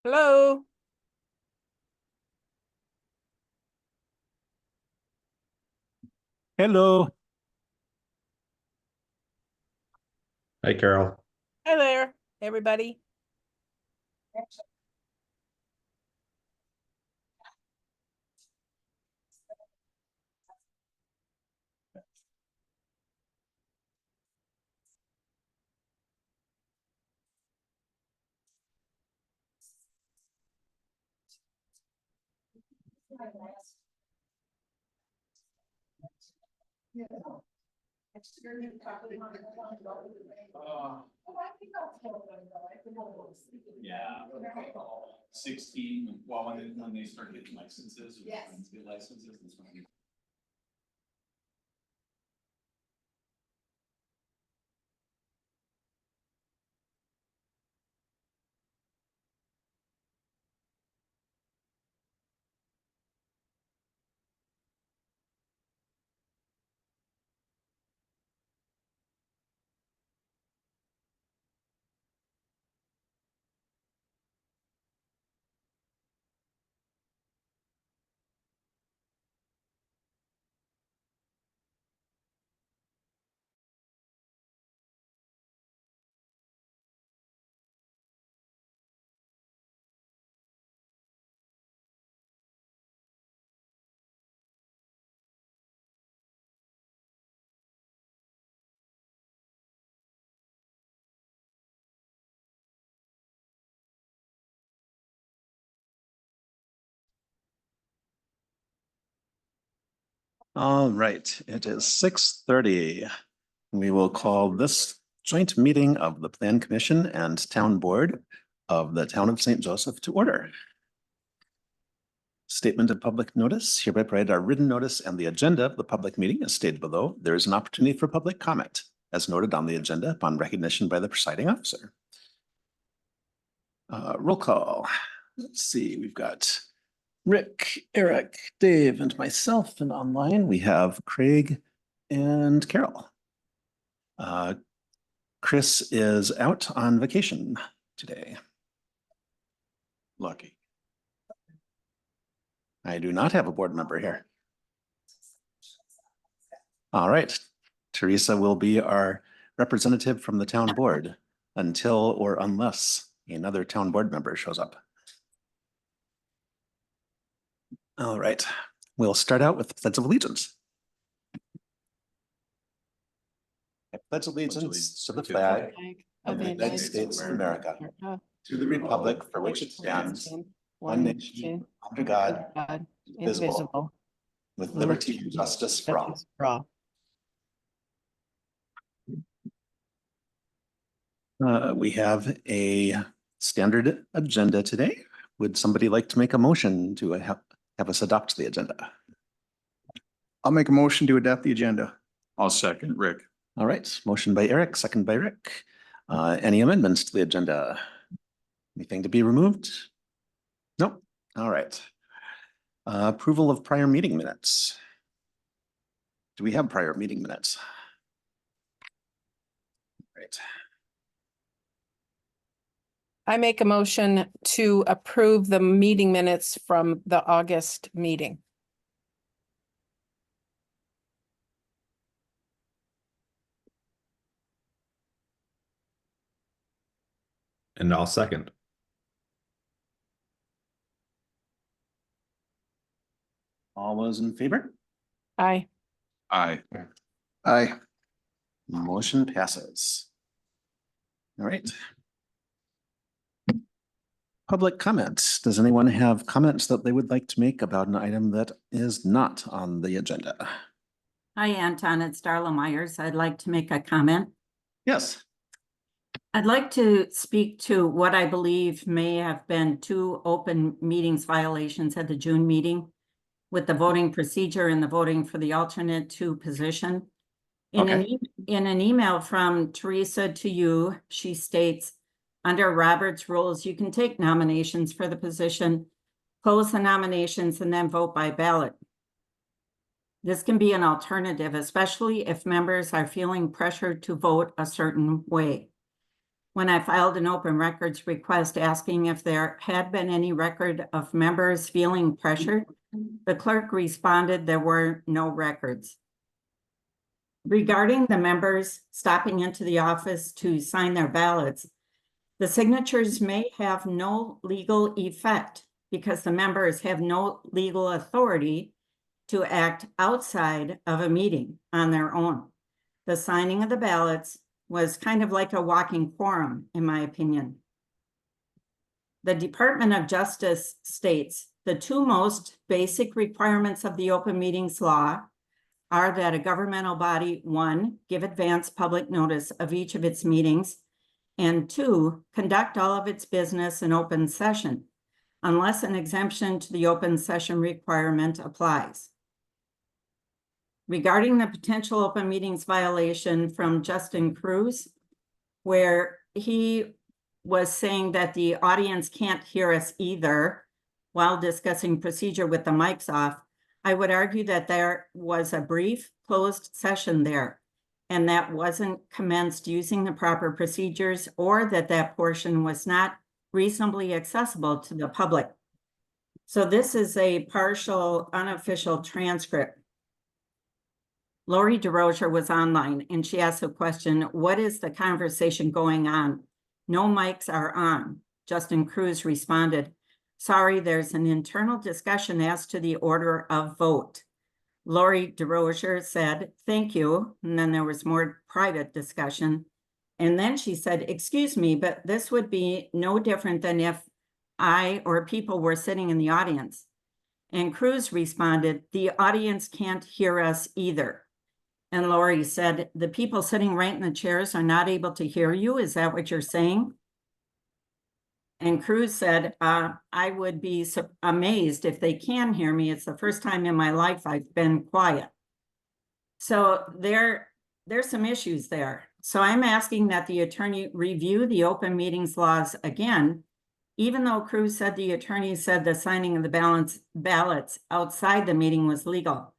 Hello. Hello. Hi, Carol. Hi there, everybody. Yeah. 16, well, when they start getting licenses. Yes. Get licenses, that's when you. All right, it is 6:30. We will call this joint meeting of the Plan Commission and Town Board of the Town of St. Joseph to order. Statement of public notice hereby provide our written notice and the agenda of the public meeting as stated below. There is an opportunity for public comment as noted on the agenda upon recognition by the presiding officer. Roll call. Let's see, we've got Rick, Eric, Dave, and myself, and online we have Craig and Carol. Chris is out on vacation today. Lucky. I do not have a board member here. All right. Teresa will be our representative from the town board until or unless another town board member shows up. All right. We'll start out with the Pledge of Allegiance. I pledge allegiance to the flag of the United States of America, to the republic for which it stands, one nation, under God, indivisible, with liberty and justice for all. We have a standard agenda today. Would somebody like to make a motion to have us adopt the agenda? I'll make a motion to adopt the agenda. I'll second Rick. All right, motion by Eric, second by Rick. Any amendments to the agenda? Anything to be removed? Nope. All right. Approval of prior meeting minutes. Do we have prior meeting minutes? Right. I make a motion to approve the meeting minutes from the August meeting. And I'll second. All those in favor? Aye. Aye. Aye. Motion passes. All right. Public comments. Does anyone have comments that they would like to make about an item that is not on the agenda? Hi, Anton. It's Darla Myers. I'd like to make a comment. Yes. I'd like to speak to what I believe may have been 2 open meetings violations at the June meeting with the voting procedure and the voting for the alternate 2 position. In an email from Teresa to you, she states, under Robert's rules, you can take nominations for the position, close the nominations, and then vote by ballot. This can be an alternative, especially if members are feeling pressured to vote a certain way. When I filed an open records request asking if there had been any record of members feeling pressured, the clerk responded there were no records. Regarding the members stopping into the office to sign their ballots, the signatures may have no legal effect because the members have no legal authority to act outside of a meeting on their own. The signing of the ballots was kind of like a walking quorum, in my opinion. The Department of Justice states the two most basic requirements of the open meetings law are that a governmental body, one, give advance public notice of each of its meetings, and two, conduct all of its business in open session, unless an exemption to the open session requirement applies. Regarding the potential open meetings violation from Justin Cruz, where he was saying that the audience can't hear us either while discussing procedure with the mics off, I would argue that there was a brief closed session there and that wasn't commenced using the proper procedures, or that portion was not reasonably accessible to the public. So this is a partial unofficial transcript. Lori DeRocher was online and she asked the question, what is the conversation going on? No mics are on. Justin Cruz responded, sorry, there's an internal discussion as to the order of vote. Lori DeRocher said, thank you. And then there was more private discussion. And then she said, excuse me, but this would be no different than if I or people were sitting in the audience. And Cruz responded, the audience can't hear us either. And Lori said, the people sitting right in the chairs are not able to hear you. Is that what you're saying? And Cruz said, I would be amazed if they can hear me. It's the first time in my life I've been quiet. So there's some issues there. So I'm asking that the attorney review the open meetings laws again, even though Cruz said the attorney said the signing of the ballots outside the meeting was legal.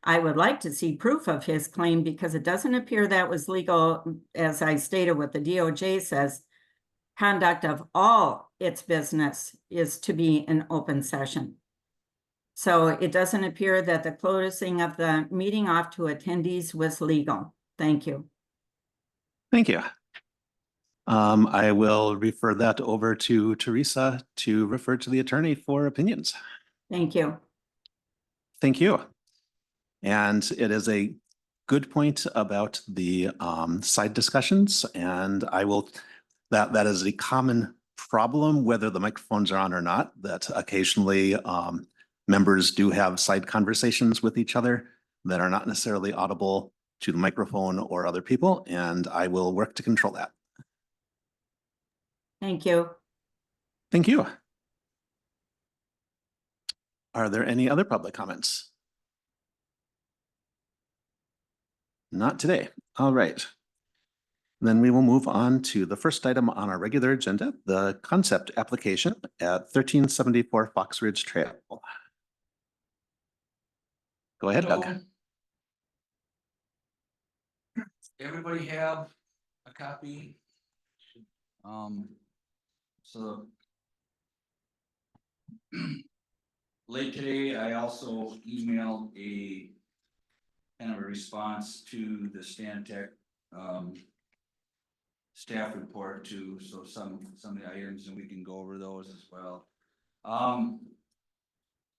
I would like to see proof of his claim because it doesn't appear that was legal, as I stated what the DOJ says. Conduct of all its business is to be in open session. So it doesn't appear that the closing of the meeting off to attendees was legal. Thank you. Thank you. I will refer that over to Teresa to refer to the attorney for opinions. Thank you. Thank you. And it is a good point about the side discussions, and I will, that is a common problem, whether the microphones are on or not, that occasionally members do have side conversations with each other that are not necessarily audible to the microphone or other people, and I will work to control that. Thank you. Thank you. Are there any other public comments? Not today. All right. Then we will move on to the first item on our regular agenda, the concept application at 1374 Fox Ridge Trail. Go ahead, Doug. Everybody have a copy? So late today, I also emailed a kind of a response to the Stantec staff report too, so some of the items, and we can go over those as well.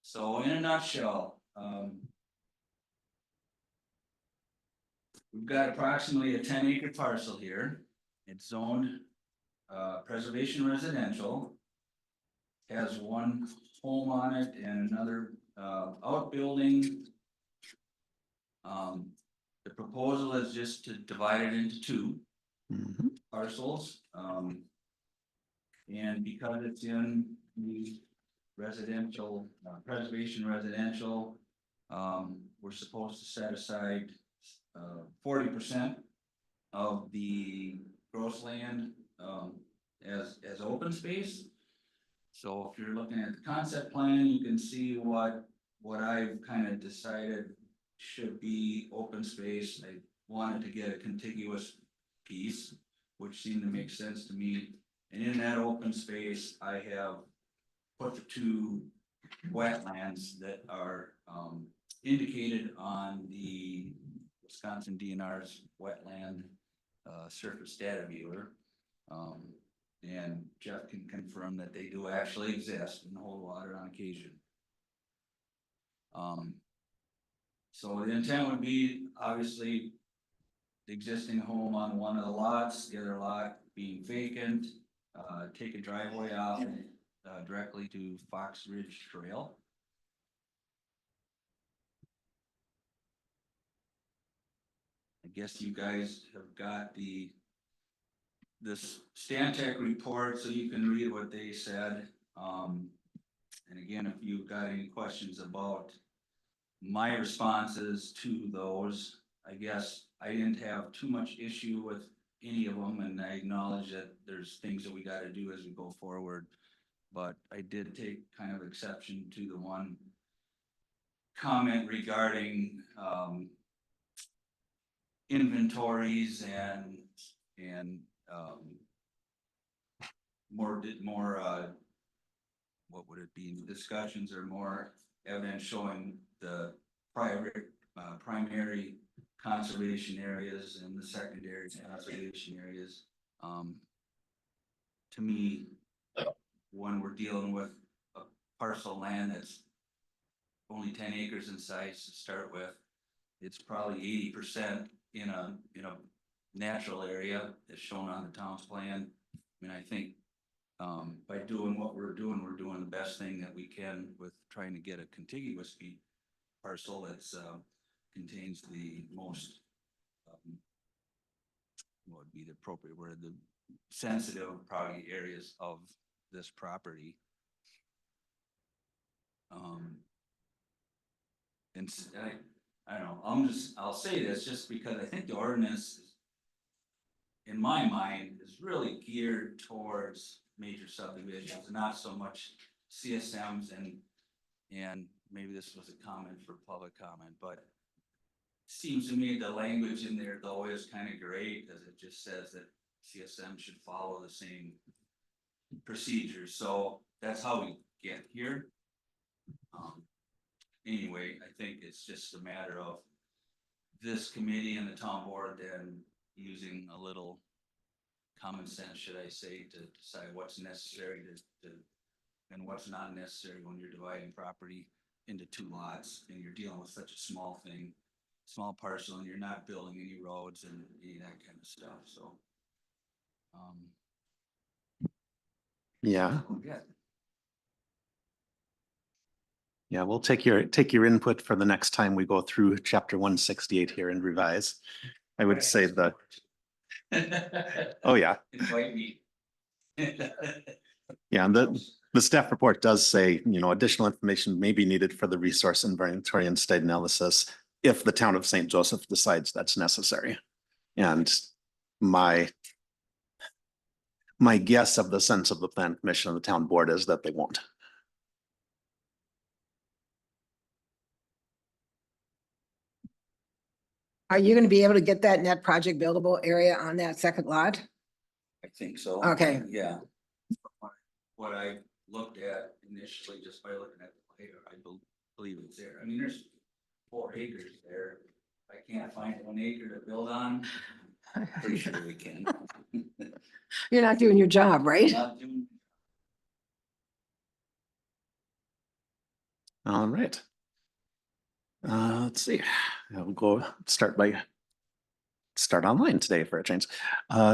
So in a nutshell, we've got approximately a 10-acre parcel here. It's zoned preservation residential. Has one home on it and another outbuilding. The proposal is just to divide it into two parcels. And because it's in the residential, preservation residential, we're supposed to set aside 40% of the gross land as open space. So if you're looking at the concept plan, you can see what I've kind of decided should be open space. I wanted to get a contiguous piece. which seemed to make sense to me. And in that open space, I have put the two wetlands that are indicated on the Wisconsin DNR's wetland surface data viewer. And Jeff can confirm that they do actually exist and hold water on occasion. So the intent would be, obviously, the existing home on one of the lots, the other lot being vacant, take a driveway off directly to Fox Ridge Trail. I guess you guys have got this Stantec report, so you can read what they said. And again, if you've got any questions about my responses to those, I guess I didn't have too much issue with any of them, and I acknowledge that there's things that we gotta do as we go forward. But I did take kind of exception to the one comment regarding inventories and more what would it be, discussions or more evidence showing the primary conservation areas and the secondary conservation areas. To me, when we're dealing with a parcel of land that's only 10 acres in size to start with, it's probably 80% in a natural area as shown on the town's plan. I mean, I think by doing what we're doing the best thing that we can with trying to get a contiguous parcel that's contains the most what would be the appropriate word, the sensitive probably areas of this property. And I don't know, I'll say this just because I think the ordinance in my mind is really geared towards major subdivisions, not so much CSMs and maybe this was a comment for public comment, but seems to me the language in there though is kind of great because it just says that CSM should follow the same procedures. So that's how we get here. Anyway, I think it's just a matter of this committee and the town board then using a little common sense, should I say, to decide what's necessary to and what's not necessary when you're dividing property into two lots and you're dealing with such a small thing. Small parcel and you're not building any roads and any of that kind of stuff, so. Yeah, Yeah. yeah, we'll take your input for the next time we go through chapter 168 here and revise. I would say oh yeah, Invite me. yeah, and the staff report does say, additional information may be needed for the resource inventory and state analysis if the town of St. Joseph decides that's necessary. And my guess of the sense of the plan commission and the town board is that they won't. Are you going to be able to get that net project buildable area on that second lot? I think so. Okay. Yeah. What I looked at initially, just by looking at the layer, I believe it's there. I mean, there's 4 acres there. I can't find 1 acre to build on. Pretty sure we can. You're not doing your job, right? Not doing- All right. Let's see. We'll start online today for a change.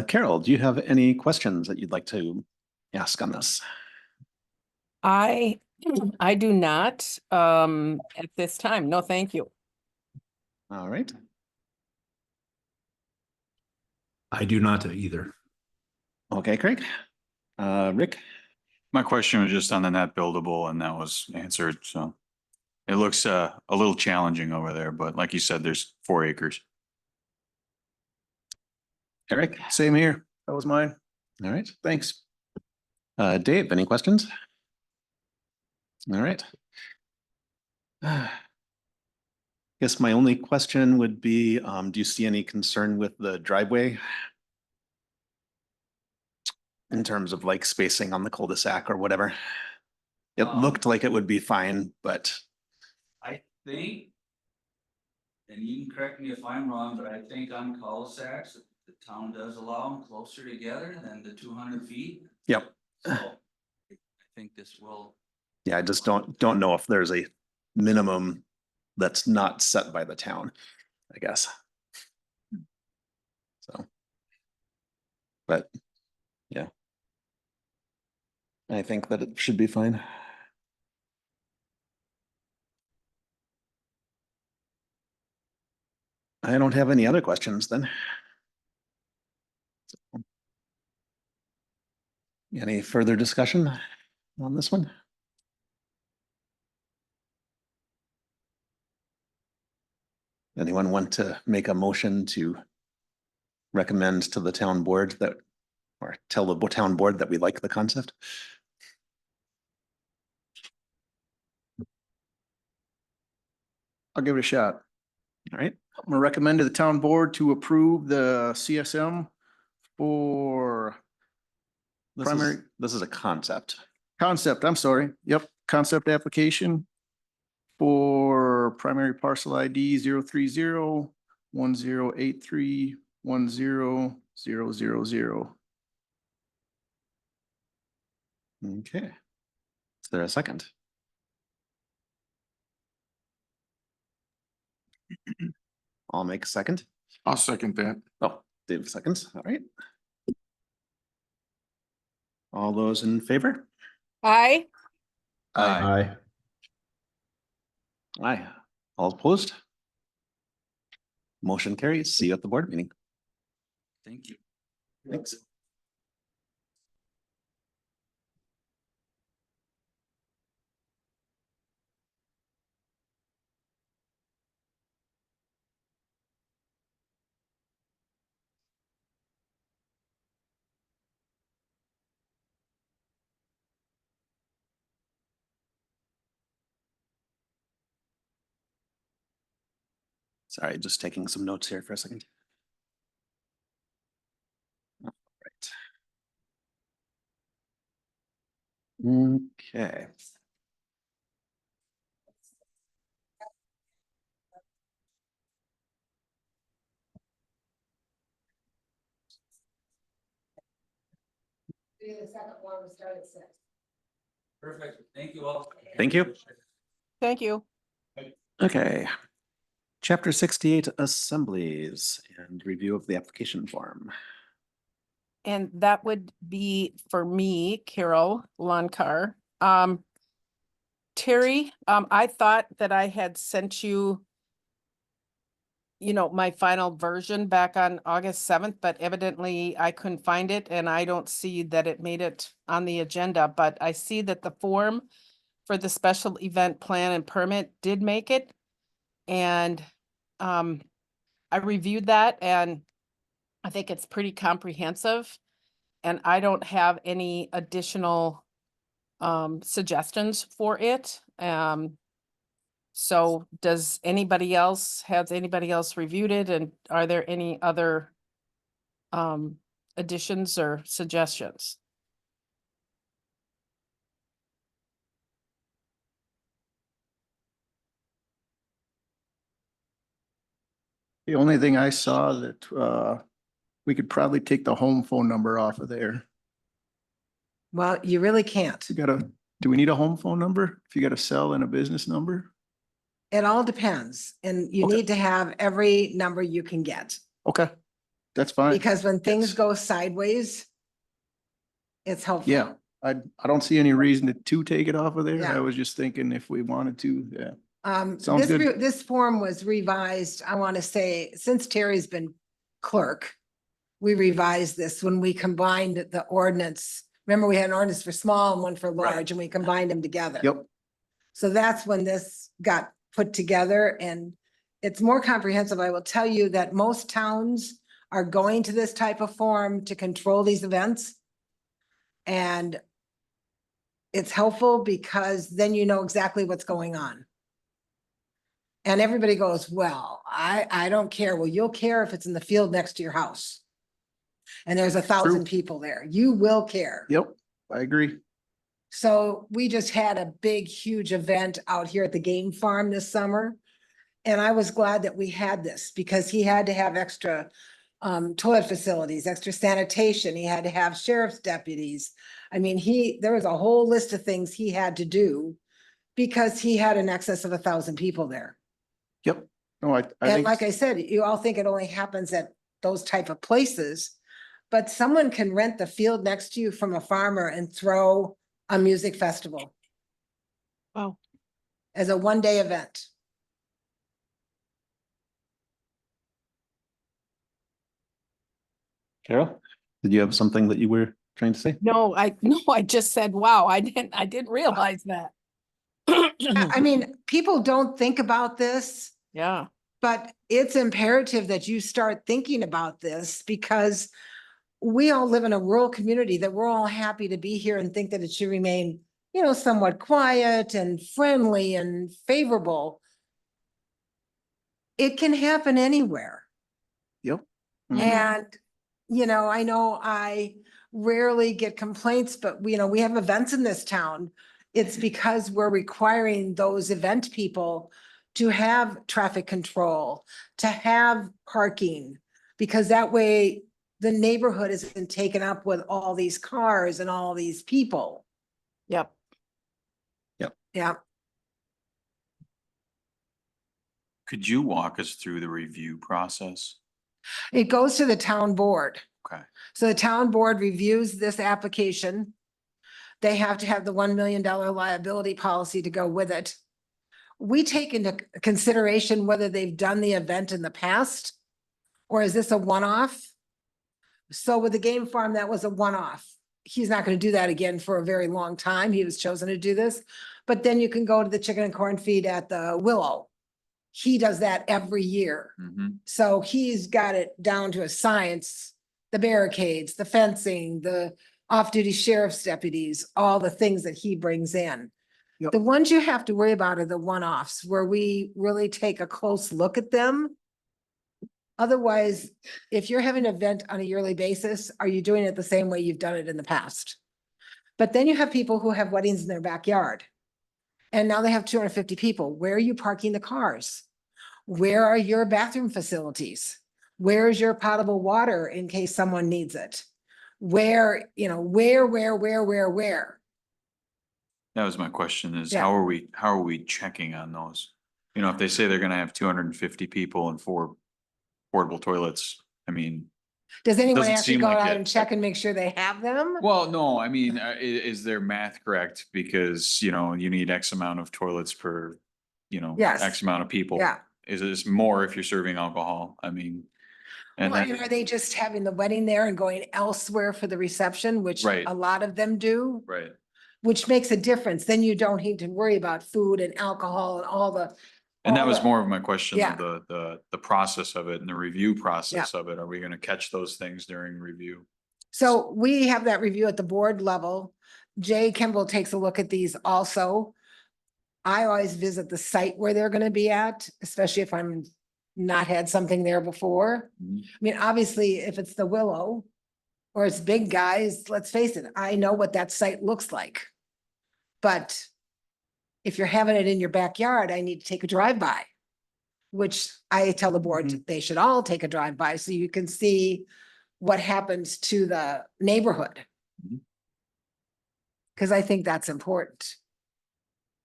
Carol, do you have any questions that you'd like to ask on this? I do not, at this time. No, thank you. All right. I do not either. Okay, Craig. Rick. My question was just on the net buildable and that was answered, so. It looks a little challenging over there, but like you said, there's 4 acres. Eric. Same here. That was mine. All right. Thanks. Dave, any questions? All right. Guess my only question would be, do you see any concern with the driveway? in terms of like spacing on the cul-de-sac or whatever? It Um, looked like it would be fine, but I think, and you can correct me if I'm wrong, but I think on cul-de-sacs, the town does allow them closer together than the 200 feet. yep. So I think this will, Yeah, I just don't know if there's a minimum that's not set by the town, I guess. So. But, yeah. I think that it should be fine. I don't have any other questions then. Any further discussion on this one? Anyone want to make a motion to recommend to the town board that, or tell the town board that we like the concept? I'll give it a shot. All right, I'm gonna recommend to the town board to approve the CSM for primary this is a concept. concept, I'm sorry. Yep, concept application for primary parcel ID 030-1083-100000. Okay. Is there a second? I'll make a second. I'll second that. Oh, Dave seconds. All right. All those in favor? Aye. Aye. Aye. All opposed? Motion carries. See you at the board meeting. thank you. Thanks. Sorry, just taking some notes here for a second. All right. Okay. The second one will start at 6. Perfect, thank you all. Thank you. Thank you. Okay. Chapter 68 assemblies and review of the application form. And that would be for me, Carol Loncar. Terry, I thought that I had sent you, my final version back on August 7th, but evidently I couldn't find it and I don't see that it made it on the agenda, but I see that the form for the special event plan and permit did make it. And I reviewed that and I think it's pretty comprehensive. And I don't have any additional suggestions for it. So has anybody else reviewed it, and are there any other additions or suggestions? The only thing I saw that we could probably take the home phone number off of there. Well, you really can't. Do we need a home phone number if you got a cell and a business number? It all depends. And you Okay. need to have every number you can get. Okay, that's fine. Because when things Yes. go sideways, it's helpful. Yeah, I don't see any reason to take it off of there. Yeah. I was just thinking if we wanted to, yeah. Sounds This, good. this form was revised, I want to say, since Terry's been clerk. We revised this when we combined the ordinance. Remember, we had an ordinance for small and one for Right. large, and we combined them together. Yep, So that's when this got put together, and it's more comprehensive. I will tell you that most towns are going to this type of form to control these events. And it's helpful because then you know exactly what's going on. And everybody goes, well, I don't care. Well, you'll care if it's in the field next to your house. and there's 1,000 people there. You will care. Yep, I agree. So we just had a big, huge event out here at the game farm this summer. And I was glad that we had this because he had to have extra toilet facilities, extra sanitation. He had to have sheriff's deputies. I mean, there was a whole list of things he had to do because he had an excess of 1,000 people there. Yep. No, I And think, like I said, you all think it only happens at those type of places. But someone can rent the field next to you from a farmer and throw a music festival Wow. as a one-day event. Carol, did you have something that you were trying to say? No, I just said, wow, I didn't realize that. I mean, people don't think about this, Yeah, but it's imperative that you start thinking about this because we all live in a rural community that we're all happy to be here and think that it should remain, somewhat quiet and friendly and favorable. It can happen anywhere. yep. And, I know I rarely get complaints, but we have events in this town. It's because we're requiring those event people to have traffic control, to have parking, because that way the neighborhood isn't taken up with all these cars and all these people. yep. Yeah. Could you walk us through the review process? It goes to the town board. Okay. So the town board reviews this application. They have to have the $1 million liability policy to go with it. We take into consideration whether they've done the event in the past, or is this a one-off? So with the game farm, that was a one-off. He's not going to do that again for a very long time. He was chosen to do this. But then you can go to the chicken and corn feed at the Willow. He does that every year. Mhm. So he's got it down to a science, the barricades, the fencing, the off-duty sheriff's deputies, all the things that he brings in. Yep. The ones you have to worry about are the one-offs where we really take a close look at them. Otherwise, if you're having an event on a yearly basis, are you doing it the same way you've done it in the past? But then you have people who have weddings in their backyard. And now they have 250 people. Where are you parking the cars? Where are your bathroom facilities? Where's your potable water in case someone needs it? Where? That was my question is Yeah. how are we checking on those? If they say they're gonna have 250 people and 4 portable toilets, I mean, Does anyone Doesn't actually seem go like out it. and check and make sure they have them? well, no, I mean, is their math correct? Because, you need X amount of toilets per, Yes. X amount of people. Yeah. Is this more if you're serving alcohol? I mean, and Well, that, and are they just having the wedding there and going elsewhere for the reception, which Right. a lot of them do? right. Which makes a difference. Then you don't need to worry about food and alcohol and all the. And that all was the- more of my question, Yeah. of the process of it and the review process of it. Are we gonna catch those things during review? So we have that review at the board level. Jay Kimball takes a look at these also. I always visit the site where they're gonna be at, especially if I'm not had something there before. Mhm. I mean, obviously, if it's the Willow or it's Big Guys, let's face it, I know what that site looks like. But if you're having it in your backyard, I need to take a drive-by, which I tell the board they should all take a drive-by so you can see what happens to the neighborhood. Mhm. Because I think that's important.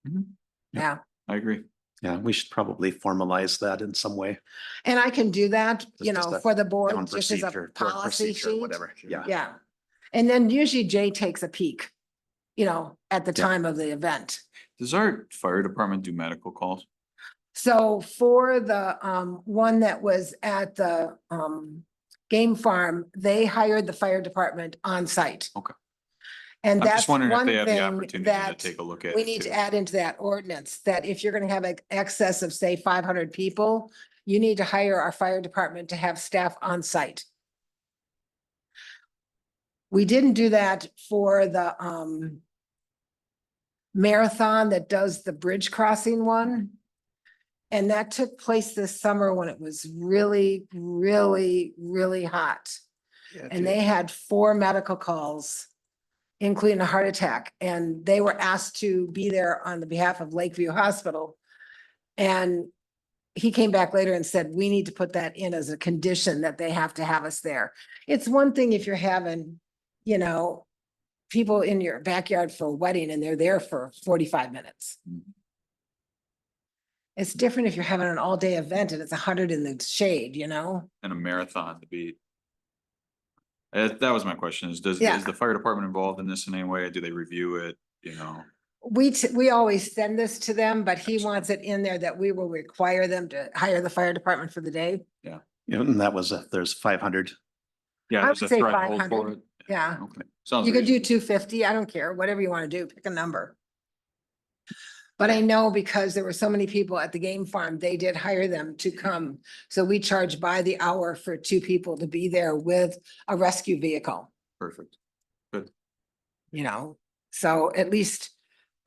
Mhm. Yeah, I agree. Yeah, we should probably formalize that in some way. and I can do that, Just a for the board, Town just as a procedure, board policy procedure, sheet. whatever. Yeah. Yeah. And then usually Jay takes a peek, at the Yeah. time of the event. Does our fire department do medical calls? So for the one that was at the game farm, they hired the fire department on site. Okay. And I'm that's just wondering if one they have the thing opportunity to that take a look at we it need to too. add into that ordinance, that if you're gonna have an excess of, say, 500 people, you need to hire our fire department to have staff on site. We didn't do that for the marathon that does the bridge crossing one. And that took place this summer when it was really, really, really hot. and they had 4 medical calls, including a heart attack, and they were asked to be there on the behalf of Lakeview Hospital. And he came back later and said, we need to put that in as a condition that they have to have us there. It's one thing if you're having, you know, people in your backyard for a wedding and they're there for 45 minutes. It's different if you're having an all-day event and it's 100 in the shade, you know? And a marathon to beat. That was my question is, Yeah. is the fire department involved in this in any way? Do they review it, you know? We always send this to them, but he wants it in there that we will require them to hire the fire department for the day. Yeah, and that was, there's 500. Yeah, I there's would a say threshold for 500. it. Yeah, Okay. Sounds you could do reasonable. 250. I don't care, whatever you want to do, pick a number. But I know because there were so many people at the game farm, they did hire them to come. So we charge by the hour for 2 people to be there with a rescue vehicle, Perfect. you know? So at least,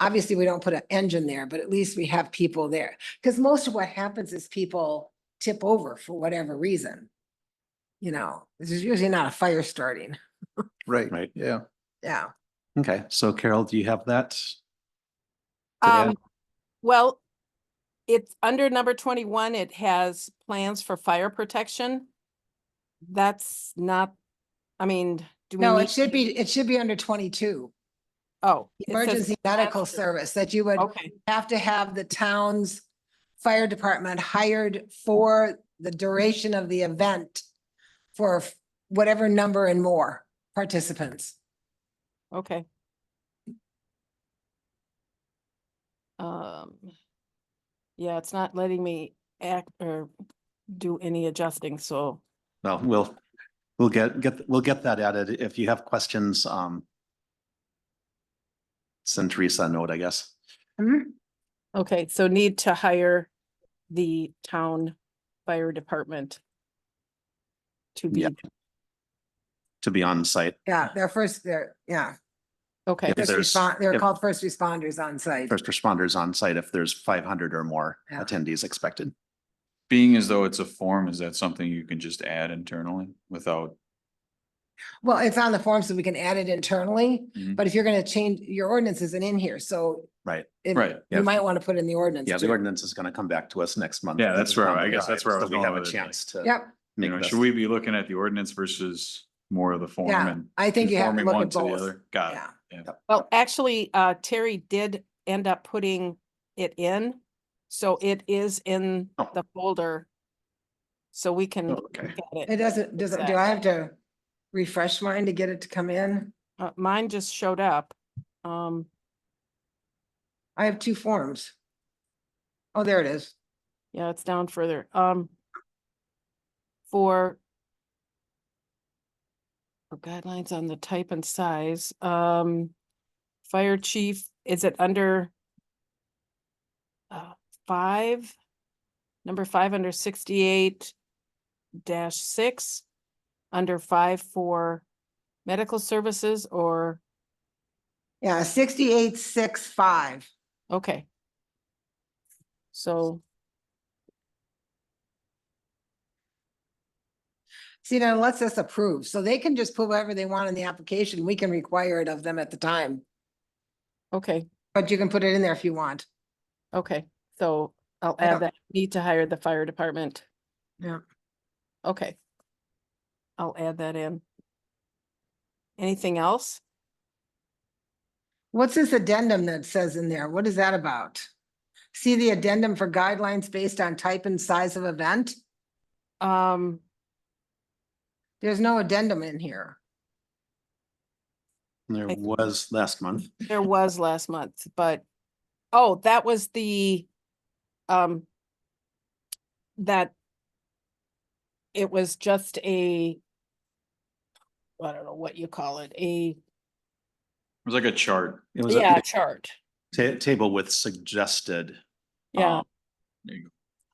obviously, we don't put an engine there, but at least we have people there. Because most of what happens is people tip over for whatever reason. You know, this is usually not a fire starting. Right, Right. yeah. Yeah. Okay, so Carol, do you have that? To add? Well, it's under number 21, it has plans for fire protection. That's not, I mean, do we No, need? it should be under 22. Oh. it says Emergency medical plans for- service that you would Okay, have to have the town's fire department hired for the duration of the event for whatever number and more participants. okay. Um, yeah, it's not letting me act or do any adjusting, so, Well, we'll get that added. If you have questions, send Teresa a note, I guess. okay, so need to hire the town fire department to be, Yeah. To be on site. Yeah, yeah, okay, If there's- they're if- called first responders on site. First responders on site if there's 500 or more Yeah. attendees expected. Being as though it's a form, is that something you can just add internally without? Well, it's on the form so we can add it internally, Mhm. but if you're gonna change, your ordinance isn't in here, so. Right. Right, yeah. You might want to put in the ordinance. Yeah, the too. ordinance is gonna come back to us next month. Yeah, that's where- down the I guess that's drive, where I was so we have going a with it. chance to. Yep, make You know, this- should we be looking at the ordinance versus more of the form Yeah, and? I think you have to conforming look one at to the both. other? Got Yeah. it. Yeah. well, actually, Terry did end up putting it in, so it is in Oh. the folder. So we can Oh, look okay. at it it. doesn't, do I have to refresh mine to get it to come in? Mine just showed up. I have 2 forms. Oh, there it is. Yeah, it's down further. For guidelines on the type and size, fire chief, is it under 5? Number 5 under 68-6, under 5 for medical services or, Yeah, 6865. okay. So, See, now lets us approve, so they can just put whatever they want in the application. We can require it of them at the time, okay, but you can put it in there if you want. okay, so I'll I don't- add that, need to hire the fire department. Yeah. Okay. I'll add that in. Anything else? What's this addendum that says in there? What is that about? See the addendum for guidelines based on type and size of event? There's no addendum in here. There I- was last month. There was last month, but, oh, that was the, that it was just a, I don't know what you call it, It was like a chart. It was yeah, a chart. table with suggested. Yeah, There you go.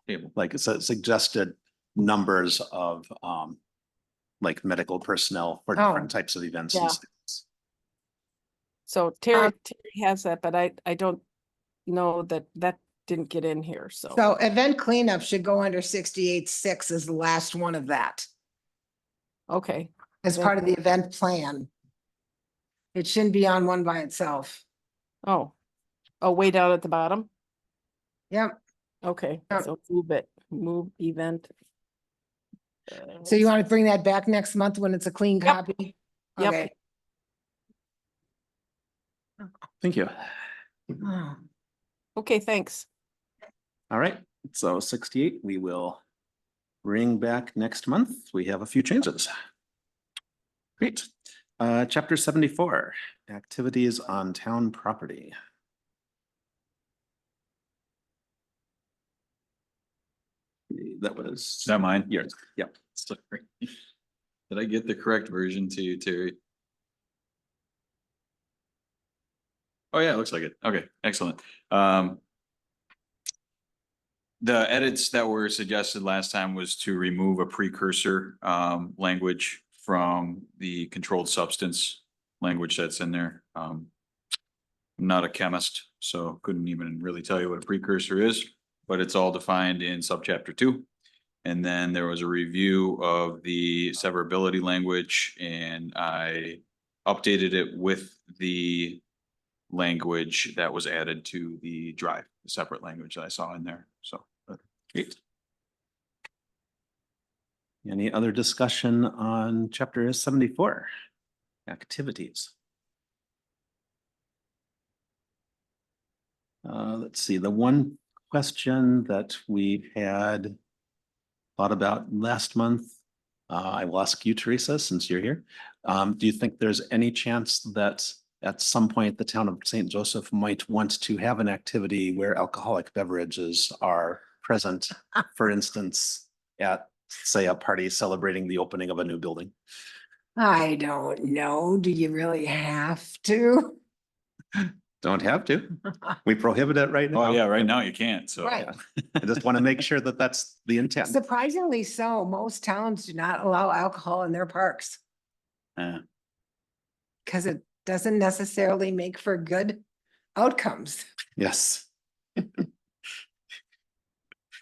Table. Like it's suggested numbers of like medical personnel for Oh. different types of events. and Yeah. things. so Terry has that, but I don't know that didn't get in here, so. So event cleanup should go under 68.6 as the last one of that. Okay, as part of the event plan. It shouldn't be on one by itself. Oh, way down at the bottom? Yep. Okay, Yep. so move event. So you want to bring that back next month when it's a clean Yep. copy? Yep. Okay. Thank you. Oh. Okay, thanks. All right, so 68, we will bring back next month. We have a few changes. Great. Chapter 74, activities on town property. That was. Is that mine? Yours, yep. Sorry. Did I get the correct version to you, Terry? Oh, yeah, it looks like it. Okay, excellent. The edits that were suggested last time was to remove a precursor language from the controlled substance language that's in there. I'm not a chemist, so couldn't even really tell you what a precursor is, but it's all defined in subchapter 2. And then there was a review of the severability language, and I updated it with the language that was added to the drive, the separate language that I saw in there. So, great. Any other discussion on chapter 74? Activities. Let's see, the one question that we had thought about last month, I will ask you, Teresa, since you're here. Do you think there's any chance that at some point the town of St. Joseph might want to have an activity where alcoholic beverages are present? For instance, at, say, a party celebrating the opening of a new building? I don't know. Do you really have to? Don't have to. We prohibit it right now. Oh, yeah, right now you can't, so. Right. I just want to make sure that that's the intent. Surprisingly so, most towns do not allow alcohol in their parks because it doesn't necessarily make for good outcomes. Yes.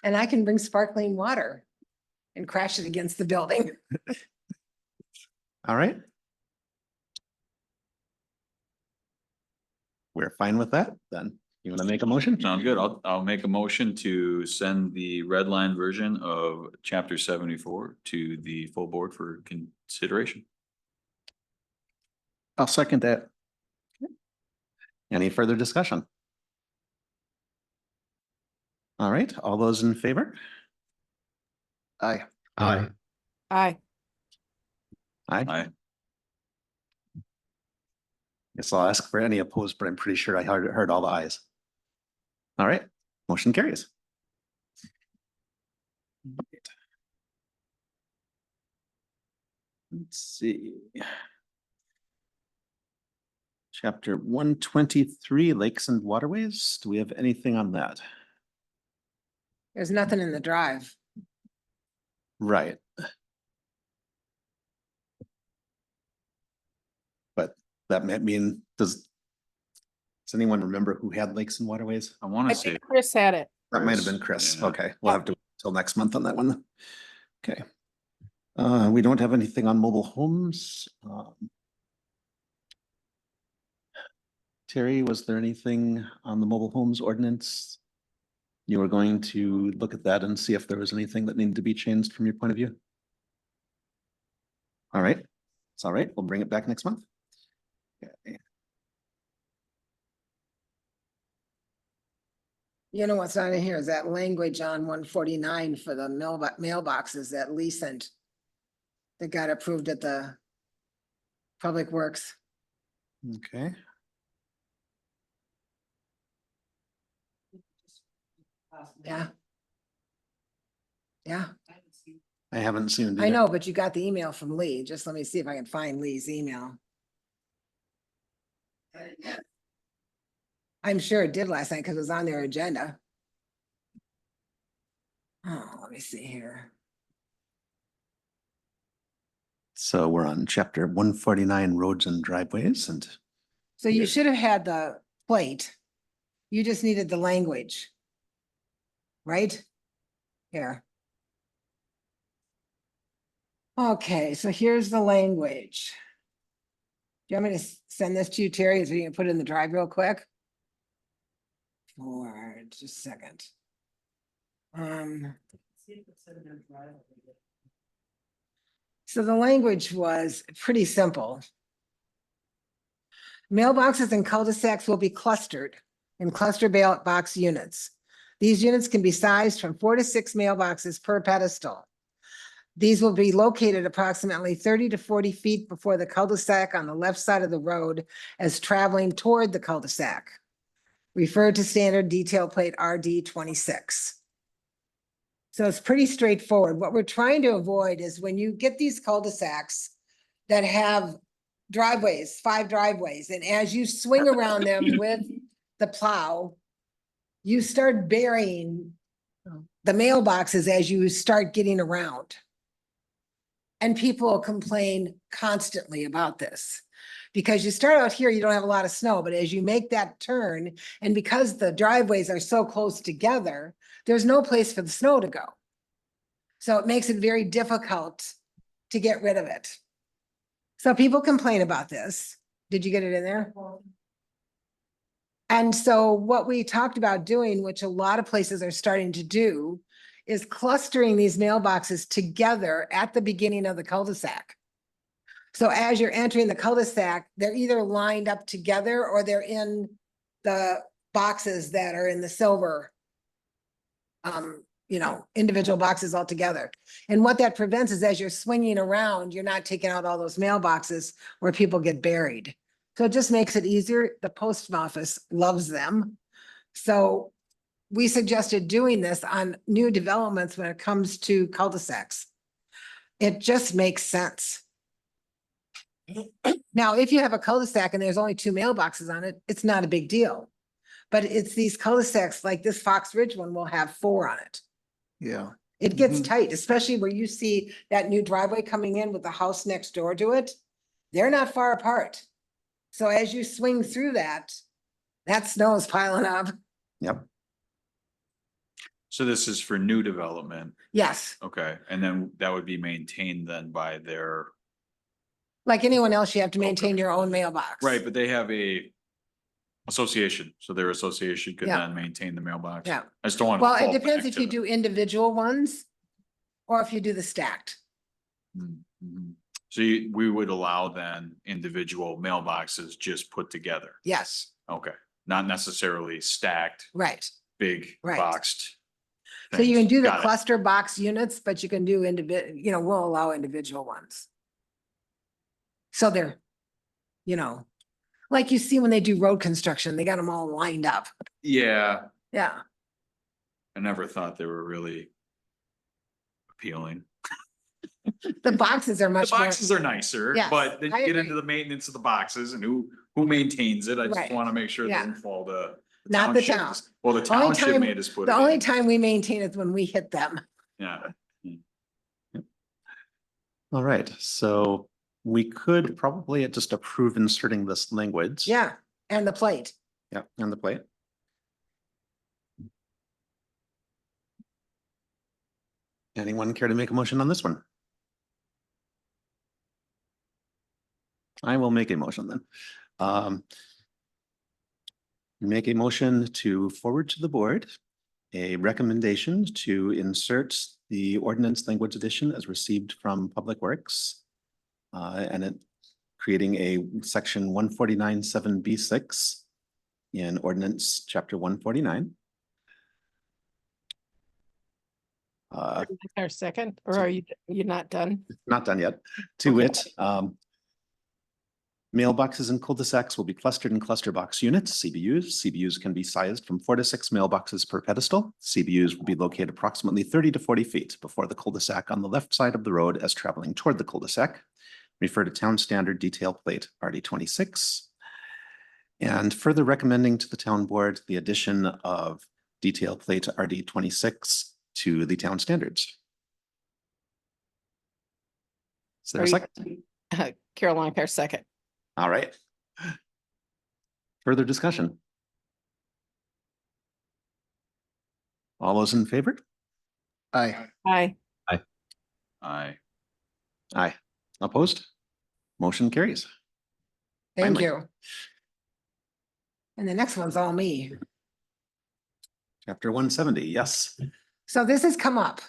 And I can bring sparkling water and crash it against the building. All right. We're fine with that then. You want to make a motion? Sounds good. I'll make a motion to send the red line version of chapter 74 to the full board for consideration. I'll second that. Any further discussion? All right, all those in favor? Aye. Aye. Aye. Aye. Aye. Guess I'll ask for any opposed, but I'm pretty sure I heard all the ayes. All right, motion carries. Let's see. Chapter 123, Lakes and Waterways. Do we have anything on that? There's nothing in the drive. Right. But that might mean, does anyone remember who had Lakes and Waterways? I want I to say, think Chris had it. That might have been Chris. Yeah. Okay, we'll have to wait till next month on that one. Okay. We don't have anything on mobile homes. Terry, was there anything on the mobile homes ordinance? You were going to look at that and see if there was anything that needed to be changed from your point of view? All right, it's all right. We'll bring it back next month. Okay. You know what's not in here is that language on 149 for the mailboxes that Lee sent. That got approved at the Public Works. Okay. Yeah. Yeah, I haven't seen it. I either. know, but you got the email from Lee. Just let me see if I can find Lee's email. I'm sure it did last night because it was on their agenda. Oh, let me see here. So we're on chapter 149, roads and driveways, and So you should have had the plate. You just needed the language. Right? Here. Okay, so here's the language. Do you want me to send this to you, Terry, so you can put it in the drive real quick? For just a second. So the language was pretty simple. Mailboxes and cul-de-sacs will be clustered in cluster box units. These units can be sized from 4 to 6 mailboxes per pedestal. These will be located approximately 30 to 40 feet before the cul-de-sac on the left side of the road as traveling toward the cul-de-sac. Refer to standard detail plate RD 26. So it's pretty straightforward. What we're trying to avoid is when you get these cul-de-sacs that have driveways, 5 driveways, and as you swing around them with the plow, you start burying the mailboxes as you start getting around. And people complain constantly about this. Because you start out here, you don't have a lot of snow, but as you make that turn, and because the driveways are so close together, there's no place for the snow to go. So it makes it very difficult to get rid of it. So people complain about this. Did you get it in there? And so what we talked about doing, which a lot of places are starting to do, is clustering these mailboxes together at the beginning of the cul-de-sac. So as you're entering the cul-de-sac, they're either lined up together or they're in the boxes that are in the silver, individual boxes all together. And what that prevents is as you're swinging around, you're not taking out all those mailboxes where people get buried. So it just makes it easier. The post office loves them. So we suggested doing this on new developments when it comes to cul-de-sacs. It just makes sense. Now, if you have a cul-de-sac and there's only 2 mailboxes on it, it's not a big deal. But it's these cul-de-sacs like this Fox Ridge one will have 4 on it. Yeah. It gets Mhm. tight, especially where you see that new driveway coming in with the house next door to it. They're not far apart. So as you swing through that snow is piling up. Yep. So this is for new development, Yes, okay, and then that would be maintained then by their, like anyone else, you have to maintain your own mailbox. right, but they have a association, so their association could Yeah. then maintain the mailbox. Yeah. I just don't want. Well, it depends if you do individual ones or if you do the stacked. So we would allow then individual mailboxes just put together, Yes, okay, not necessarily stacked, right. big Right. boxed. So you can things. do the Got it. cluster box units, but you can do we'll allow individual ones. So they're, like you see when they do road construction, they got them all lined up. Yeah, Yeah, I never thought they were really appealing. the boxes are The much more. boxes are nicer, Yes, but then I you get agree. into the maintenance of the boxes and who maintains it. I just Right. want to make sure it Yeah. doesn't fall to. Not the township. town. Well, the Only township time- made us put The it only in. time we maintain is when we hit them. Yeah. All right, so we could probably just approve inserting this language. Yeah, and the plate. Yep, on the plate. Anyone care to make a motion on this one? I will make a motion then. Make a motion to forward to the board a recommendation to insert the ordinance language edition as received from Public Works. And it creating a section 149(7)(b)(6) in ordinance chapter 149. Our second, or are you not done? Not done yet. To wit, mailboxes and cul-de-sacs will be clustered in cluster box units, CBUs. CBUs can be sized from 4 to 6 mailboxes per pedestal. CBUs will be located approximately 30 to 40 feet before the cul-de-sac on the left side of the road as traveling toward the cul-de-sac. Refer to town standard detail plate RD 26. And further recommending to the town board the addition of detail plate RD 26 to the town standards. Is there a second? Caroline, our second. All right. Further discussion? All those in favor? Aye. Aye. Aye. Aye. Opposed? Motion carries. Thank Finally. you. And the next one's all me. Chapter 170, yes. So this has come up.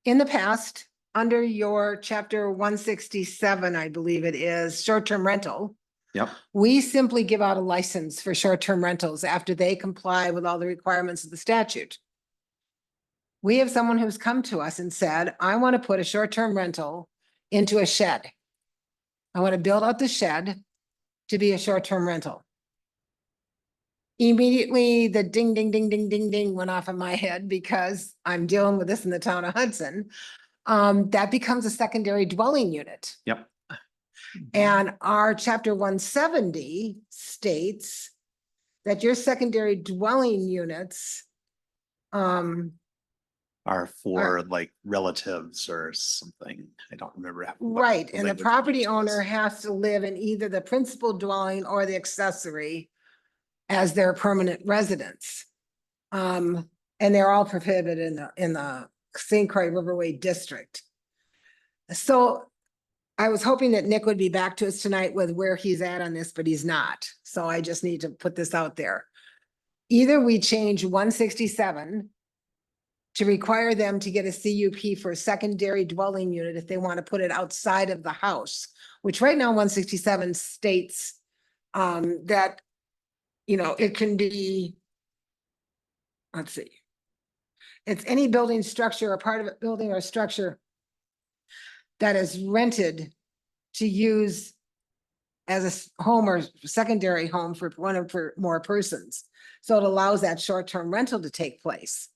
In the past, under your chapter 167, I believe it is, short-term rental, Yep. we simply give out a license for short-term rentals after they comply with all the requirements of the statute. We have someone who's come to us and said, I want to put a short-term rental into a shed. I want to build out the shed to be a short-term rental. Immediately, the ding, ding, ding, ding, ding, ding went off in my head because I'm dealing with this in the town of Hudson. That becomes a secondary dwelling unit. Yep. And our chapter 170 states that your secondary dwelling units Are for like relatives or something. I don't remember. what right, and the language property used was. owner has to live in either the principal dwelling or the accessory as their permanent residence. And they're all prohibited in the St. Croix Riverway district. So I was hoping that Nick would be back to us tonight with where he's at on this, but he's not. So I just need to put this out there. Either we change 167 to require them to get a CUP for a secondary dwelling unit if they want to put it outside of the house, which right now 167 states that, you know, it can be, let's see. It's any building structure or part of a building or structure that is rented to use as a home or secondary home for one or more persons. So it allows that short-term rental to take place.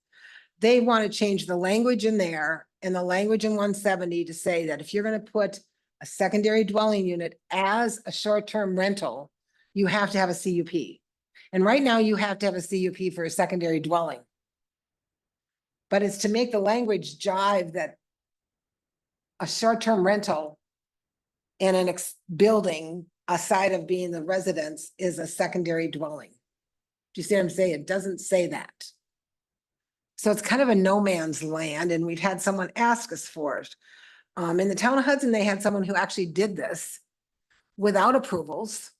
They want to change the language in there and the language in 170 to say that if you're going to put a secondary dwelling unit as a short-term rental, you have to have a CUP. And right now you have to have a CUP for a secondary dwelling. But it's to make the language jive that a short-term rental in an building aside of being the residence is a secondary dwelling. Do you see what I'm saying? It doesn't say that. So it's kind of a no man's land, and we've had someone ask us for it. In the town of Hudson, they had someone who actually did this without approvals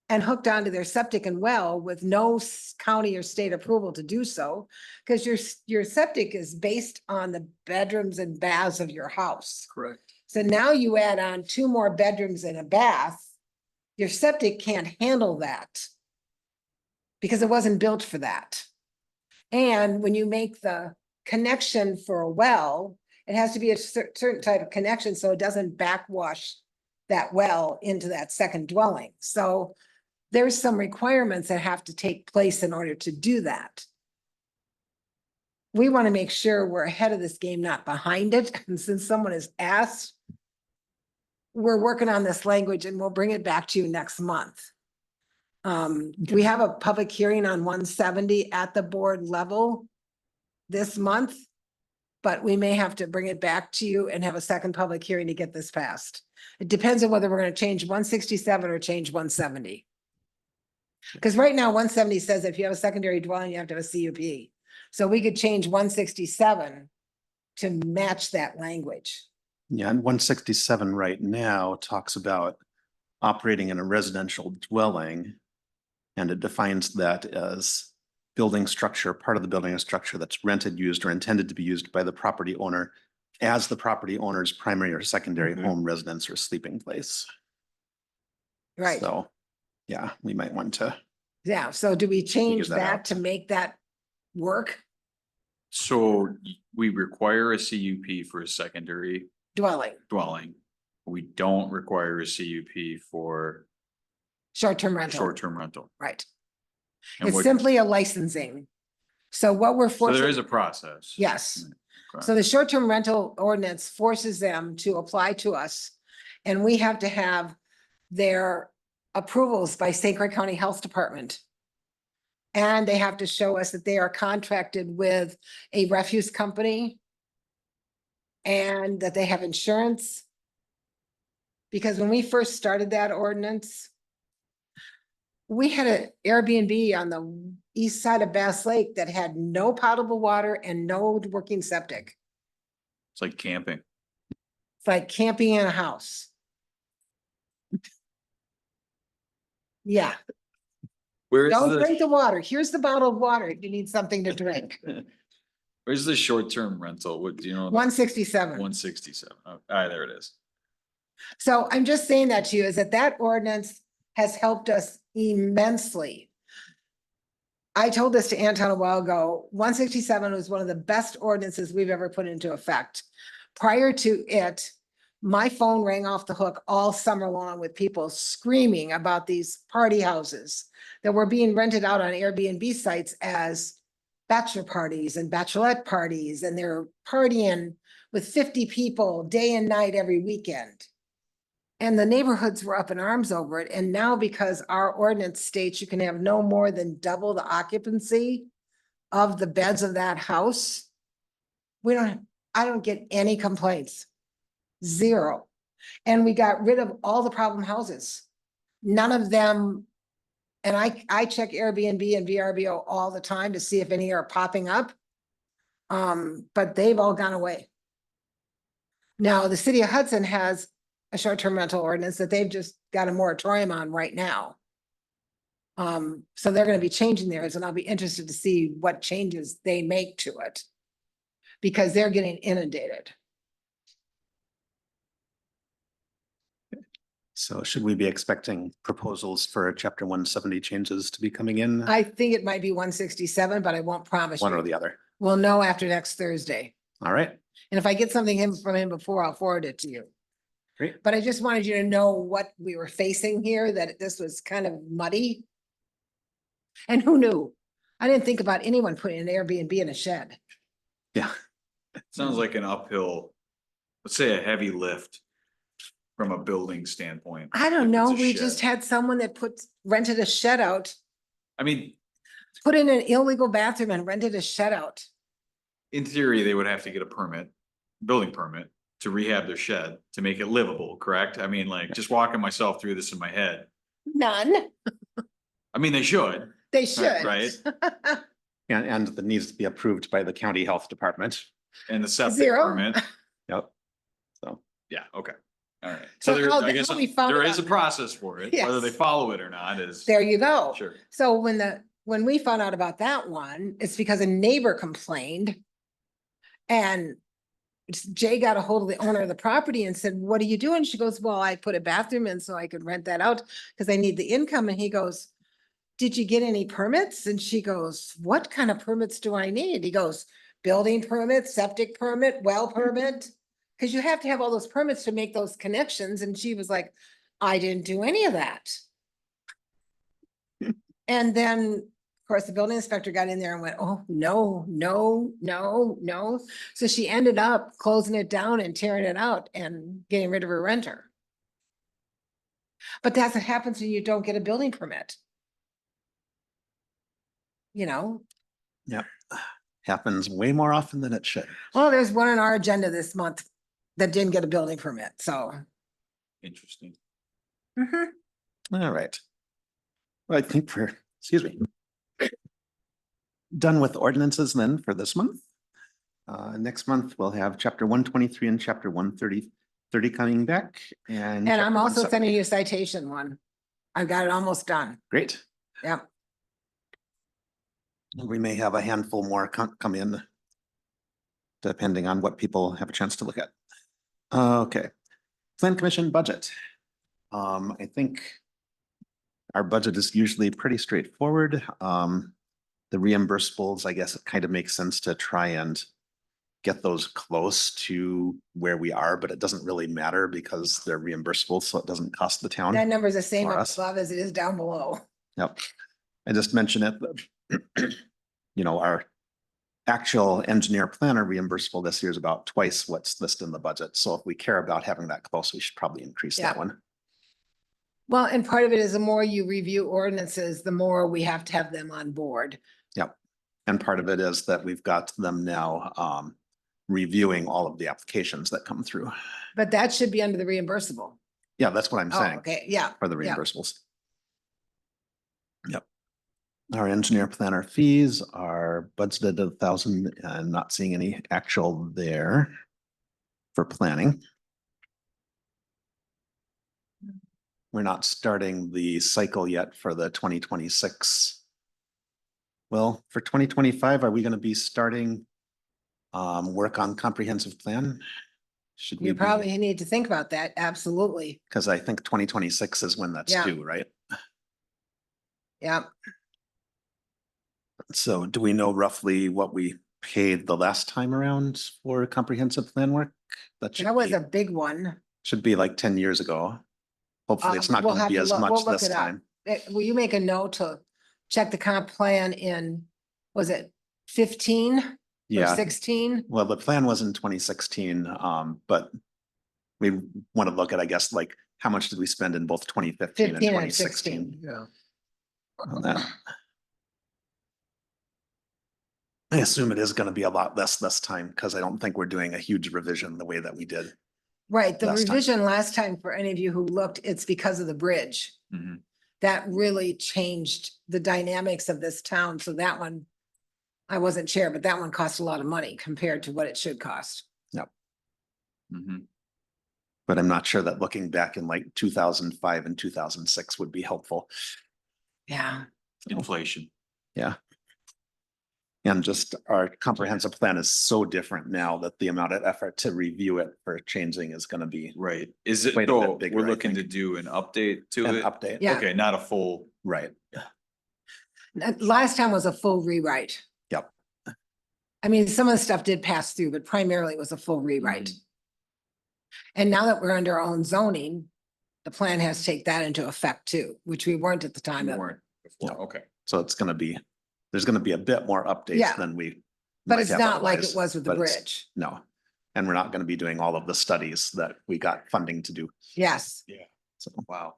and hooked onto their septic and well with no county or state approval to do so, because your septic is based on the bedrooms and baths of your house. Correct. So now you add on 2 more bedrooms and a bath, your septic can't handle that because it wasn't built for that. And when you make the connection for a well, it has to be a certain type of connection so it doesn't backwash that well into that second dwelling. So there's some requirements that have to take place in order to do that. We want to make sure we're ahead of this game, not behind it. And since someone has asked, we're working on this language and we'll bring it back to you next month. We have a public hearing on 170 at the board level this month, but we may have to bring it back to you and have a second public hearing to get this passed. It depends on whether we're going to change 167 or change 170. Because right now 170 says that if you have a secondary dwelling, you have to have a CUP. So we could change 167 to match that language. Yeah, and 167 right now talks about operating in a residential dwelling. And it defines that as building structure, part of the building structure that's rented, used, or intended to be used by the property owner as the property owner's primary or secondary home residence or sleeping place. Right. So, yeah, we might want to. Yeah. So do we change that out. that to make that work? So we require a CUP for a secondary Dwelling, dwelling. We don't require a CUP for short-term rental. short-term rental. Right. And It's what- simply a licensing. So what we're So there forcing. is a process. Yes. Okay. So the short-term rental ordinance forces them to apply to us. And we have to have their approvals by St. Croix County Health Department. And they have to show us that they are contracted with a refuse company. And that they have insurance. Because when we first started that ordinance, we had an Airbnb on the east side of Bass Lake that had no potable water and no working septic. It's like camping. It's like camping in a house. Yeah, Where's don't drink the, the water. Here's the bottle of water if you need something to drink. where's the short-term rental? What, do you know? 167. 167. Oh, there it is. So I'm just saying that to you is that that ordinance has helped us immensely. I told this to Anton a while ago, 167 was one of the best ordinances we've ever put into effect. Prior to it, my phone rang off the hook all summer long with people screaming about these party houses that were being rented out on Airbnb sites as bachelor parties and bachelorette parties, and they're partying with 50 people day and night every weekend. And the neighborhoods were up in arms over it. And now because our ordinance states you can have no more than double the occupancy of the beds of that house, I don't get any complaints. Zero. And we got rid of all the problem houses. None of them, and I check Airbnb and VRBO all the time to see if any are popping up. But they've all gone away. Now, the city of Hudson has a short-term rental ordinance that they've just got a moratorium on right now. So they're gonna be changing theirs, and I'll be interested to see what changes they make to it. Because they're getting inundated. So should we be expecting proposals for chapter 170 changes to be coming in? I think it might be 167, but I won't promise One or you. the other? We'll know after next Thursday. All right, And if I get something from him before, I'll forward it to you. great. But I just wanted you to know what we were facing here, that this was kind of muddy. And who knew? I didn't think about anyone putting an Airbnb in a shed. Yeah, Sounds like an uphill, let's say a heavy lift from a building standpoint. I if don't it's know. a We shed. just had someone that rented a shed out, I mean, put in an illegal bathroom and rented a shed out. in theory, they would have to get a permit, building permit to rehab their shed to make it livable, correct? I mean, like, just walking myself through this in my head. None. I mean, they should. They should. Right. and that needs to be approved by the county health department. And the septic Zero. permit. Yep. So, Yeah, okay. All right. So So there, how- I guess how we found there it is a out. process for it. Whether they Yes. follow it or not is. There you go. Sure. So when we found out about that one, it's because a neighbor complained. And Jay got a hold of the owner of the property and said, what are you doing? She goes, well, I put a bathroom in so I could rent that out because I need the income. And he goes, did you get any permits? And she goes, what kind of permits do I need? He goes, building permit, septic permit, well permit. Cause you have to have all those permits to make those connections. And she was like, I didn't do any of that. And then, of course, the building inspector got in there and went, oh, no, no, no, no. So she ended up closing it down and tearing it out and getting rid of her renter. But that's what happens when you don't get a building permit. You know, yep, happens way more often than it should. well, there's one on our agenda this month that didn't get a building permit, so. Interesting. Mhm. All right. Well, I think excuse me, done with ordinances then for this month. Next month, we'll have chapter 123 and chapter 130 coming back and. And I'm chapter also 170. sending you a citation one. I've got it almost done. Great. Yep. We may have a handful more come in. Depending on what people have a chance to look at. Okay, Plan Commission budget. I think. Our budget is usually pretty straightforward. The reimbursables, I guess it kind of makes sense to try and. Get those close to where we are, but it doesn't really matter because they're reimbursable, so it doesn't cost the town. That number is the same Or up us. above as it is down below. Yep. I just mentioned it, but, you know, our actual engineer planner reimbursable this year is about twice what's listed in the budget. So if we care about having that close, we should probably increase that Yeah. one. Well, and part of it is the more you review ordinances, the more we have to have them on board. Yep. And part of it is that we've got them now reviewing all of the applications that come through. But that should be under the reimbursable. Yeah, that's what I'm Oh, saying okay, yeah. for the yeah. reimbursables. Yep. Our engineer planner fees are budgeted at 1,000 and not seeing any actual there for planning. we're not starting the cycle yet for the 2026. Well, for 2025, are we going to be starting work on comprehensive plan? Should we You be, probably need to think about that, absolutely. because I think 2026 is when that's Yeah. due, right? Yeah, So do we know roughly what we paid the last time around for comprehensive plan work? that was a big one. should be like 10 years ago. Hopefully it's not We'll going to have be to as look- much we'll look this it up. time. Will you make a note to check the comp plan in, was it 15 or Yeah, 16? well, the plan was in 2016, but we want to look at, I guess, like how much did we spend in both 2015 and 15 and 2016 16. Yeah. on that? I assume it is going to be a lot less this time because I don't think we're doing a huge revision the way that we did. Right, the Last time. revision last time, for any of you who looked, it's because of the bridge. Mhm. That really changed the dynamics of this town, so that one, I wasn't chair, but that one cost a lot of money compared to what it should cost. Mhm. But I'm not sure that looking back in like 2005 and 2006 would be helpful. Yeah. Inflation. Yeah. And just our comprehensive plan is so different now that the amount of effort to review it for changing is going to be Right. Is it, Quite a bit so bigger, we're I looking to think. do an update to an it? update. Yeah. Okay, not a full, Right. Last time was a full rewrite. Yep. I mean, some of the stuff did pass through, but primarily it was a full rewrite. And now that we're under our own zoning, the plan has to take that into effect too, which we weren't at the time. we of- weren't before, okay. So it's going to be, there's going to be a bit more updates Yeah. than we. But might it's have not like it otherwise, was with the but it's- bridge. No. And we're not going to be doing all of the studies that we got funding to do. Yes. So, Wow.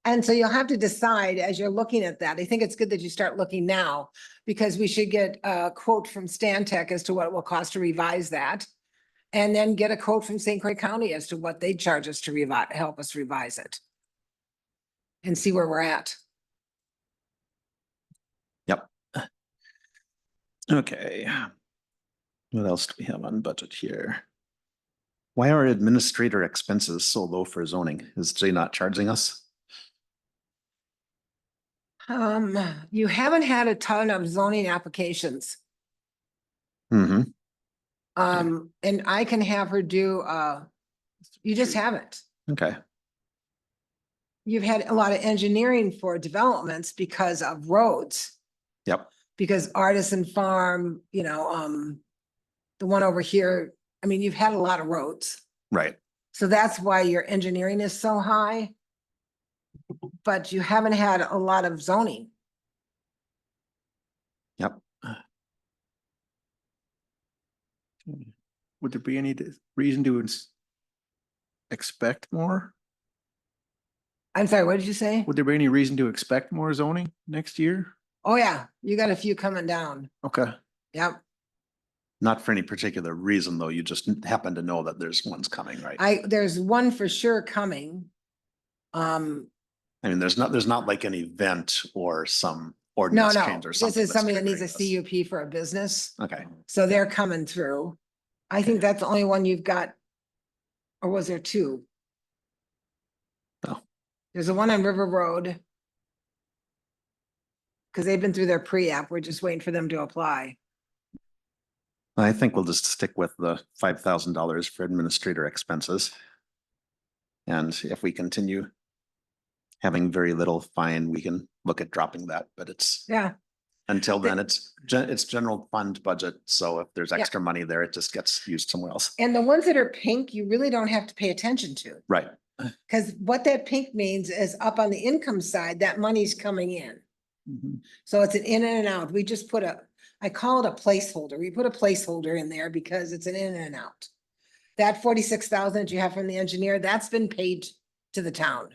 And so you'll have to decide as you're looking at that. I think it's good that you start looking now because we should get a quote from Stantec as to what it will cost to revise that. And then get a quote from St. Croix County as to what they charge us to revise, help us revise it. And see where we're at. yep. Okay. What else do we have on budget here? Why are administrator expenses so low for zoning? Is Jay not charging us? You haven't had a ton of zoning applications. Mm-hmm. And I can have her do, you just haven't. Okay. You've had a lot of engineering for developments because of roads, Yep. because Artisan Farm, the one over here, I mean, you've had a lot of roads. Right. So that's why your engineering is so high. But you haven't had a lot of zoning. Yep. Would there be any reason to expect more? I'm sorry, what did you say? Would there be any reason to expect more zoning next year? Oh, yeah, you got a few coming down. Okay. Yep. Not for any particular reason, though. You just happen to know that there's ones coming, right? There's one for sure coming. I mean, there's not like an event or some No, ordinance no, change or this something. is that's somebody that needs a triggering CUP for a business. this. Okay. So they're coming through. I think that's the only one you've got. Or was there two? Oh. There's a one on River Road. Cause they've been through their pre-app. We're just waiting for them to apply. I think we'll just stick with the $5,000 for administrator expenses. And if we continue having very little, fine, we can look at dropping that, but it's, Yeah, until then, it's general fund budget. So if there's Yeah. extra money there, it just gets used somewhere else. and the ones that are pink, you really don't have to pay attention to. Right. Cause what that pink means is up on the income side, that money's coming in. So it's an in and out. We just put I call it a placeholder. We put a placeholder in there because it's an in and out. That 46,000 that you have from the engineer, that's been paid to the town.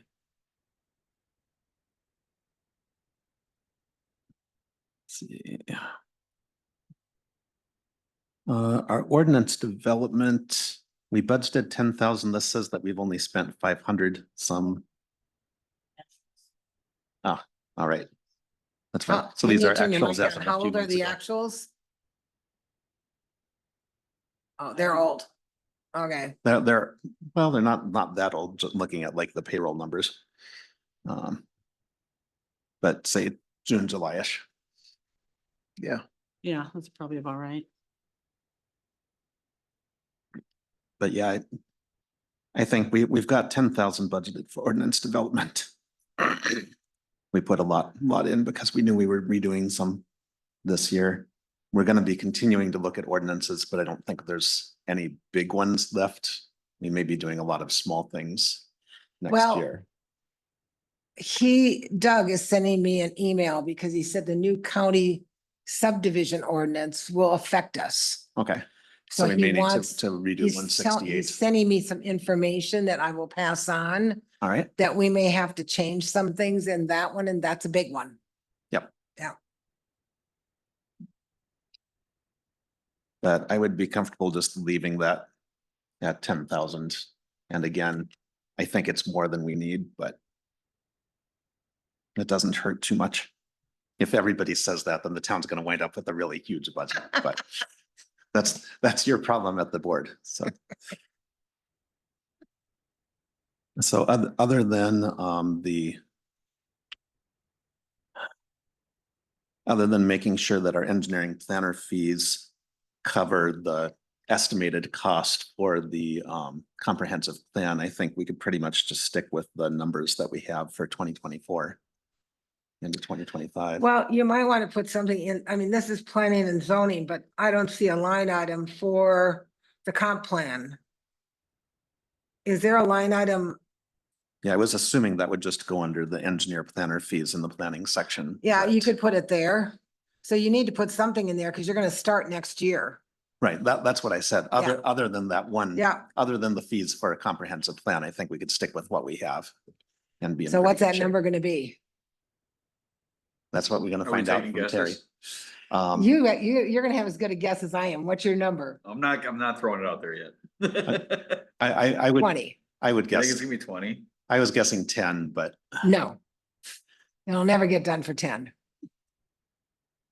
Let's see. Our ordinance development, we budgeted 10,000. This says that we've only spent 500 some. Ah, all right. That's fine. How- So can these you are turn your actuals mic as on? of a How few old are months the ago. actuals? Oh, they're old. Okay, They're not that old, just looking at like the payroll numbers. But say June, July-ish. Yeah. Yeah, that's probably about right. But yeah, I think we've got 10,000 budgeted for ordinance development. We put a lot in because we knew we were redoing some this year. We're gonna be continuing to look at ordinances, but I don't think there's any big ones left. We may be doing a lot of small things next Well, year. Doug is sending me an email because he said the new county subdivision ordinance will affect us. Okay, So so we he may need wants, to redo he's 168. sending me some information that I will pass on, All right, that we may have to change some things in that one, and that's a big one. Yep. Yeah. but I would be comfortable just leaving that at 10,000. And again, I think it's more than we need, but it doesn't hurt too much. If everybody says that, then the town's gonna wind up with a really huge budget, but that's your problem at the board, so. So other than other than making sure that our engineering planner fees cover the estimated cost for the comprehensive plan, I think we could pretty much just stick with the numbers that we have for 2024 into 2025. Well, you might want to put something in, I mean, this is planning and zoning, but I don't see a line item for the comp plan. Is there a line item? Yeah, I was assuming that would just go under the engineer planner fees in the planning section. Yeah, you but- could put it there. So you need to put something in there because you're gonna start next year. Right, that's what I said. Other than that one. Yeah. Other than the fees for a comprehensive plan, I think we could stick with what we have. And be. in So pretty what's good that shape. number gonna be? That's what we're gonna Are we find out taking from Terry. guesses? You're gonna have as good a guess as I am. What's your number? I'm not throwing it out there yet. I would, 20? I would I think it's guess, gonna be 20. I was guessing 10, but No. It'll never get done for 10.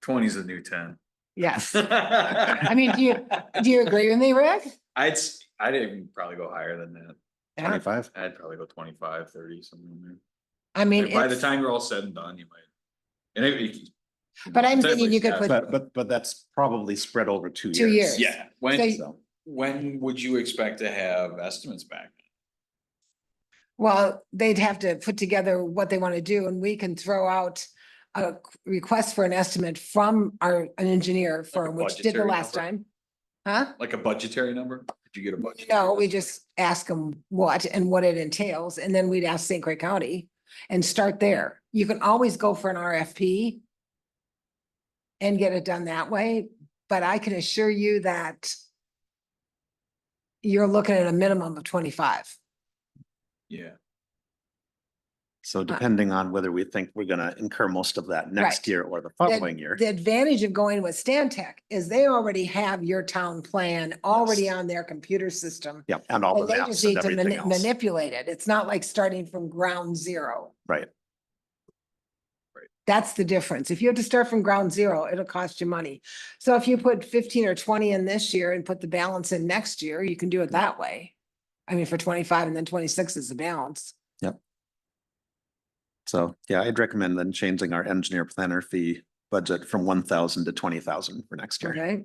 20 is the new 10. Yes. I mean, do you agree with me, Rick? I'd even probably go higher than that. Yeah. 25. I'd probably go 25, 30, something in there. I mean, And by the it's, time you're all said and done, you might. And but I'm thinking you could put, But that's probably spread over 2 years. 2 years. Yeah, So when, you- when would you expect to have estimates back? well, they'd have to put together what they want to do, and we can throw out a request for an estimate from an engineer firm, which did the budgetary last number? time. Huh? Like a budgetary number? Did you get a budget? No, we just ask them what and what it entails, and then we'd ask St. Croix County and start there. You can always go for an RFP and get it done that way, but I can assure you that you're looking at a minimum of 25. Yeah. So depending on whether we think we're gonna incur most of that next Right. year or the following year. The advantage of going with Stantec is they already have your town plan already Yes. on their computer system. Yeah, and all And the they maps just and need to everything else. manipulate it. It's not like starting from ground zero. Right, That's the difference. If you have to start from ground zero, it'll cost you money. So if you put 15 or 20 in this year and put the balance in next year, you can do it that way. I mean, for 25 and then 26 is the balance. so yeah, I'd recommend then changing our engineer planner fee budget from 1,000 to 20,000 for next year. Okay?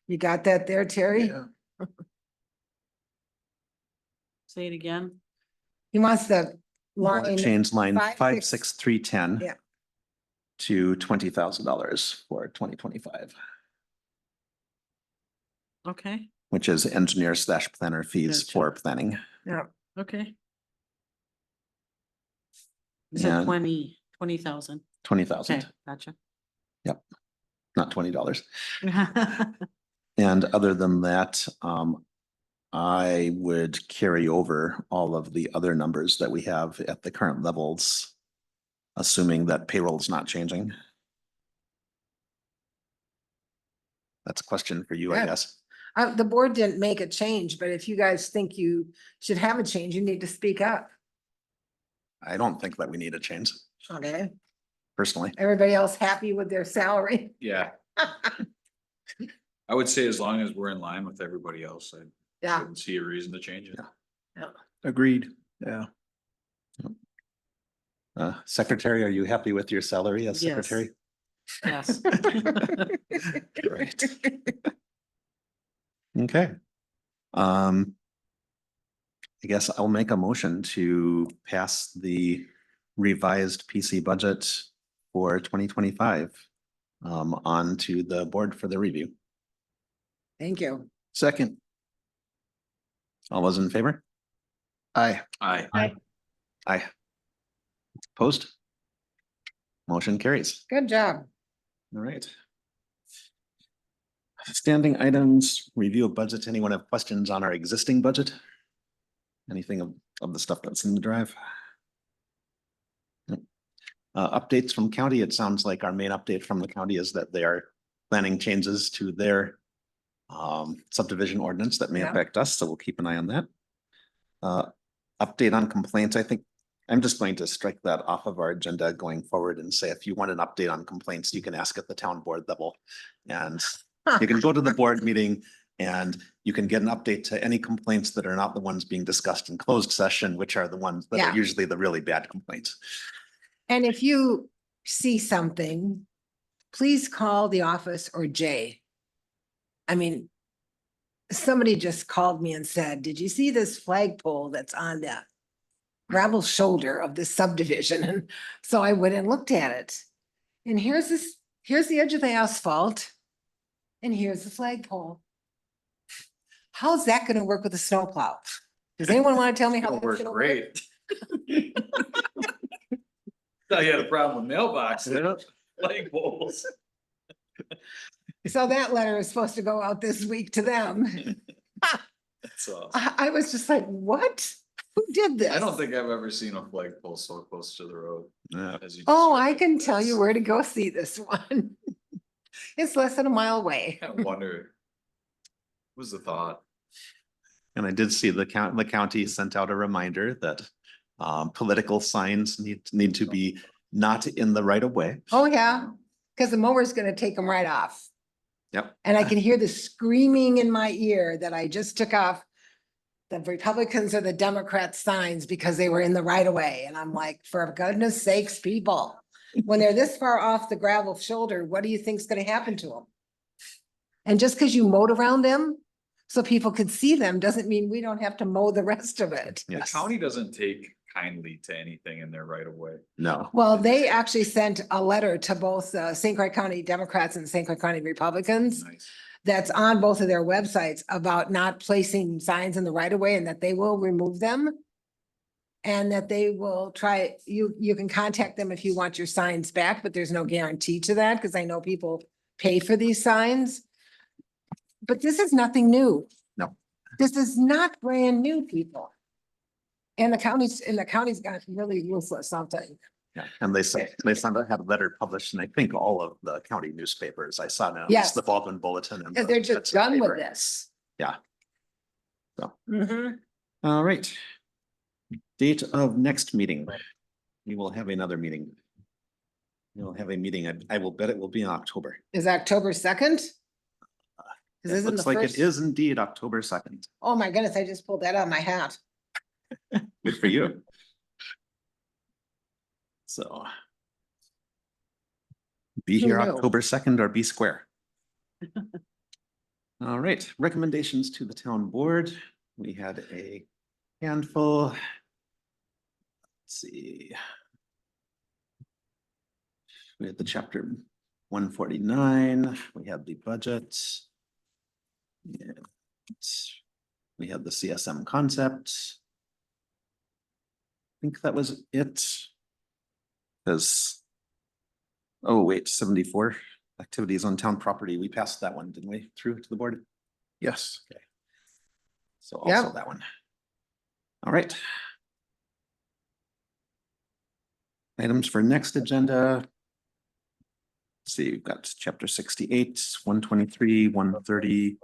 You got that there, Terry? Yeah. Say it again. He wants the Wanna line, Change line 56310 56310. Yeah. To $20,000 for 2025, Okay, which is engineer / planner fees Gotcha. for planning. yeah, okay. Is it And 20,000? 20,000, Okay, gotcha. not $20. And other than that, I would carry over all of the other numbers that we have at the current levels, assuming that payroll is not changing. That's a question for you, I Yeah. guess. the board didn't make a change, but if you guys think you should have a change, you need to speak up. I don't think that we need a change Okay, personally. everybody else happy with their salary? Yeah. I would say as long as we're in line with everybody else, I Yeah, wouldn't see a reason to change it. Yeah. Agreed. Yeah. Secretary, are you happy with your salary as Yes. secretary? Yes. Right. Okay. I guess I'll make a motion to pass the revised PC budget for 2025 on to the board for the review. Thank you. Second. All those in favor? Aye. Aye. Aye. Opposed? Motion carries. Good job. All right. Standing items, review of budget. Anyone have questions on our existing budget? Anything of the stuff that's in the drive? Nope. Updates from county. It sounds like our main update from the county is that they are planning changes to their subdivision ordinance that may Yeah. affect us, so we'll keep an eye on that. Update on complaints. I think I'm just going to strike that off of our agenda going forward and say, if you want an update on complaints, you can ask at the town board level. And you can go to the board meeting and you can get an update to any complaints that are not the ones being discussed in closed session, which are the ones that Yeah. are usually the really bad complaints. And if you see something, please call the office or Jay. I mean, somebody just called me and said, did you see this flagpole that's on the gravel shoulder of this subdivision? And so I went and looked at it. And here's the edge of the asphalt. And here's the flagpole. How's that gonna work with a snowplow? Does anyone want to tell me how? It'll that's work gonna great. Thought you had a problem with mailboxes, light poles. So that letter is supposed to go out this week to them. That's awesome. I was just like, what? Who did this? I don't think I've ever seen a flagpole so close to the road. Yeah. as you Oh, described I it. can tell you where to go see this one. It's less than a mile away. I wonder. What was the thought? And I did see the county sent out a reminder that political signs need to be not in the right of way. Oh, yeah, because the mower's gonna take them right off. Yep. And I can hear the screaming in my ear that I just took off the Republicans or the Democrat signs because they were in the right of way. And I'm like, for goodness sakes, people, when they're this far off the gravel shoulder, what do you think's gonna happen to them? And just because you mowed around them so people could see them doesn't mean we don't have to mow the rest of it. The Yes. county doesn't take kindly to anything in their right of way. No. Well, they actually sent a letter to both St. Croix County Democrats and St. Croix County Republicans Nice. that's on both of their websites about not placing signs in the right of way and that they will remove them. And that they will try, you can contact them if you want your signs back, but there's no guarantee to that because I know people pay for these signs. But this is nothing new. No. This is not brand new, people. And the county's got really ruthless, I'll tell you. Yeah, and they had a letter published in, I think, all of the county newspapers. I saw now. Yes. The Baldwin Bulletin. And Because the they're just Hudson done with paper. this. Yeah. So, Mhm. all right. Date of next meeting. We will have another meeting. We'll have a meeting. I will bet it will be in October. Is October 2nd? It looks like it is indeed October 2nd. Oh, my goodness, I just pulled that out of my hat. Good for you. So. Be Who here knew? October 2nd or be square. All right, recommendations to the town board. We had a handful. Let's see. We had the chapter 149, we had the budget. And we had the CSM concept. I think that was it. Because, oh wait, 74 activities on town property. We passed that one, didn't we, through to the board? Yes. Okay. So also Yep. that one. All right. Items for next agenda. Let's see, we've got chapter 68, 123, 130,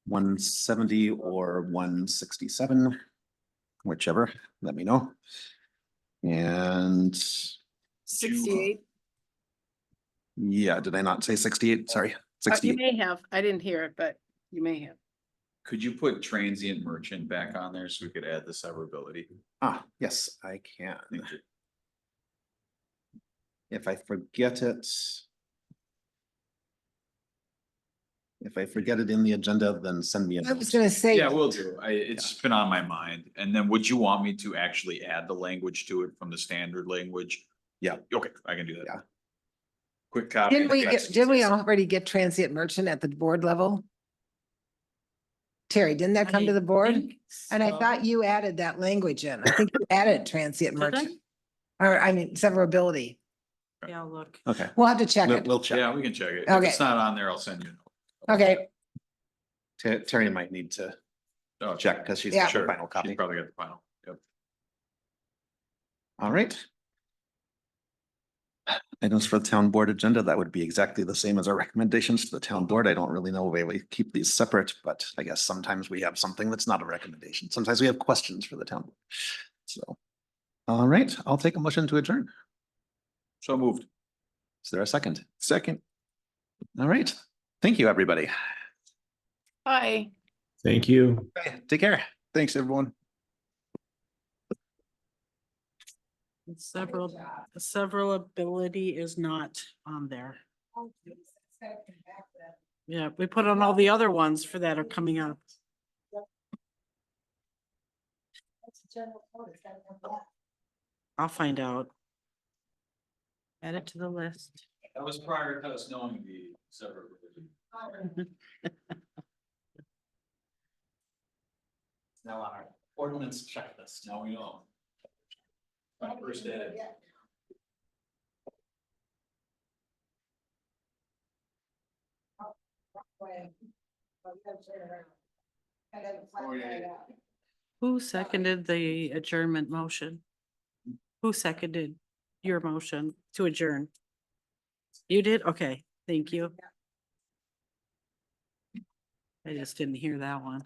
170, or 167. Whichever, let me know. And 68. yeah, did I not say 68? Sorry, You 68. may have. I didn't hear it, but you may have. Could you put transient merchant back on there so we could add the severability? Ah, yes, I can. Thank you. If I forget it. If I forget it in the agenda, then send me a I was note. gonna say. Yeah, we'll do. It's been on my mind. And then would you want me to actually add the language to it from the standard language? Yeah. Okay, I can do that. Yeah. Quick copy. Didn't we already get transient merchant at the board level? Terry, didn't that come to the board? And I thought you added that language in. I think you added transient Did I? merchant. Or I mean, severability. Yeah, I'll look. Okay, We'll have to check we'll, it. we'll check. Yeah, we can check it. If Okay. it's not on there, I'll send you. Okay, Terry might need to Oh, check because she's Yeah. got the Sure. final She's copy. probably got the final. Yep. All right. Items for the town board agenda, that would be exactly the same as our recommendations to the town board. I don't really know why we keep these separate, but I guess sometimes we have something that's not a recommendation. Sometimes we have questions for the town. So, all right, I'll take a motion to adjourn. So moved. Is there a second? Second. All right, thank you, everybody. Bye. Thank you. Take care. Thanks, everyone. Severability is not on there. Yeah, we put on all the other ones for that are coming up. I'll find out. Add it to the list. That was prior to us knowing the severability. Now on our ordinance checklist. Now we know. My first edit. Who seconded the adjournment motion? Who seconded your motion to adjourn? You did? Okay, thank you. I just didn't hear that one.